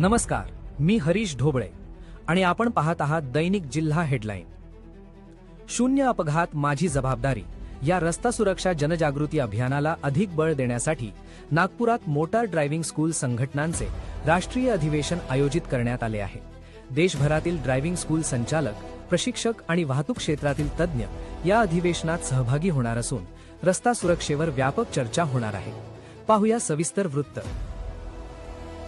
नमस्कार, मी हरीश ढोबळे आणि आपण पाहत आहात दैनिक जिल्हा हेडलाईन। शून्य अपघात माझी जबाबदारी या रस्ता सुरक्षा जनजागृती अभियानाला अधिक बळ देण्यासाठी नागपुरात मोटार ड्रायव्हिंग स्कूल संघटनांचे राष्ट्रीय अधिवेशन आयोजित करण्यात आले आहे। देशभरातील ड्रायव्हिंग स्कूल संचालक, प्रशिक्षक आणि वाहतूक क्षेत्रातील तज्ञ या अधिवेशनात सहभागी होणार असून रस्ता सुरक्षेवर व्यापक चर्चा होणार आहे। पाहूया सविस्तर वृत्त।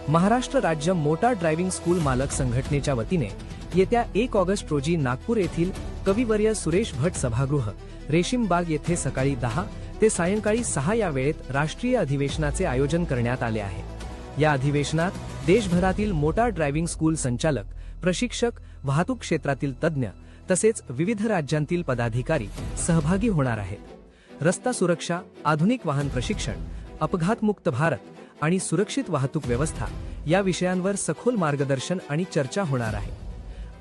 महाराष्ट्र राज्य मोटार ड्रायव्हिंग स्कूल मालक संघटनेच्या वतीने येत्या 1 ऑगस्ट रोजी नागपूर येथील कविवर्य सुरेश भट सभागृह रेशीमबाग येथे सकाळी 10 ते सायंकाळी 6 या वेळेत राष्ट्रीय अधिवेशनाचे आयोजन करण्यात आले आहे। या अधिवेशनात देशभरातील मोटार ड्रायव्हिंग स्कूल संचालक, प्रशिक्षक, वाहतूक क्षेत्रातील तज्ञ तसेच विविध राज्यांतील पदाधिकारी सहभागी होणार आहेत। रस्ता सुरक्षा, आधुनिक वाहन प्रशिक्षण, अपघातमुक्त भारत आणि सुरक्षित वाहतूक व्यवस्था या विषयांवर सखोल मार्गदर्शन आणि चर्चा होणार आहे।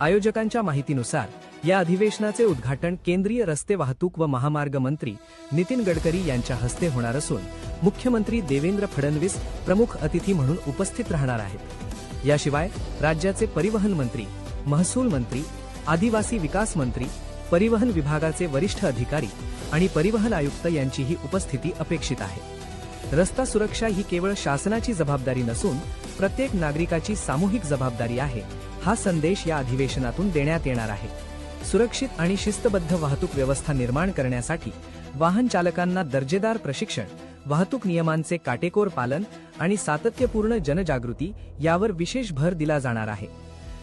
आयोजकांच्या माहितीनुसार या अधिवेशनाचे उद्घाटन केंद्रीय रस्ते वाहतूक व महामार्ग मंत्री नितीन गडकरी यांच्या हस्ते होणार असून मुख्यमंत्री देवेंद्र फडणवीस प्रमुख अतिथी म्हणून उपस्थित राहणार आहेत। याशिवाय राज्याचे परिवहन मंत्री, महसूल मंत्री, आदिवासी विकास मंत्री, परिवहन विभागाचे वरिष्ठ अधिकारी आणि परिवहन आयुक्त यांचीही उपस्थिती अपेक्षित आहे। रस्ता सुरक्षा ही केवळ शासनाची जबाबदारी नसून प्रत्येक नागरिकाची सामूहिक जबाबदारी आहे, हा संदेश या अधिवेशनातून देण्यात येणार आहे। सुरक्षित आणि शिस्तबद्ध वाहतूक व्यवस्था निर्माण करण्यासाठी वाहन चालकांना दर्जेदार प्रशिक्षण, वाहतूक नियमांचे काटेकोर पालन आणि सातत्यपूर्ण जनजागृती यावर विशेष भर दिला जाणार आहे।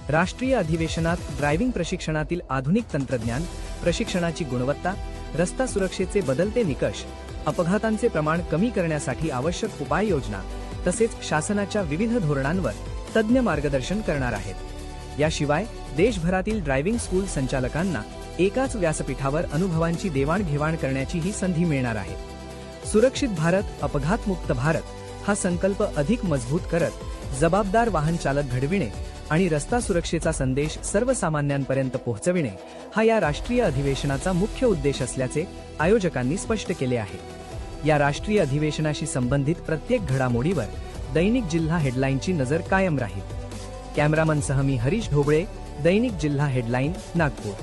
राष्ट्रीय अधिवेशनात ड्रायव्हिंग प्रशिक्षणातील आधुनिक तंत्रज्ञान, प्रशिक्षणाची गुणवत्ता, रस्ता सुरक्षेचे बदलते निकष, अपघातांचे प्रमाण कमी करण्यासाठी आवश्यक उपाययोजना तसेच शासनाच्या विविध धोरणांवर तज्ञ मार्गदर्शन करणार आहेत। याशिवाय देशभरातील ड्रायव्हिंग स्कूल संचालकांना एकाच व्यासपीठावर अनुभवांची देवाणघेवाण करण्याची ही संधी मिळणार आहे। सुरक्षित भारत, अपघातमुक्त भारत हा संकल्प अधिक मजबूत करत जबाबदार वाहन चालक घडविणे आणि रस्ता सुरक्षेचा संदेश सर्वसामान्यांपर्यंत पोहोचविणे हा या राष्ट्रीय अधिवेशनाचा मुख्य उद्देश असल्याचे आयोजकांनी स्पष्ट केले आहे। या राष्ट्रीय अधिवेशनाशी संबंधित प्रत्येक घडामोडीवर दैनिक जिल्हा हेडलाईनची नजर कायम राहील। कॅमेरामनसह मी हरीश ढोबळे, दैनिक जिल्हा हेडलाईन, नागपूर।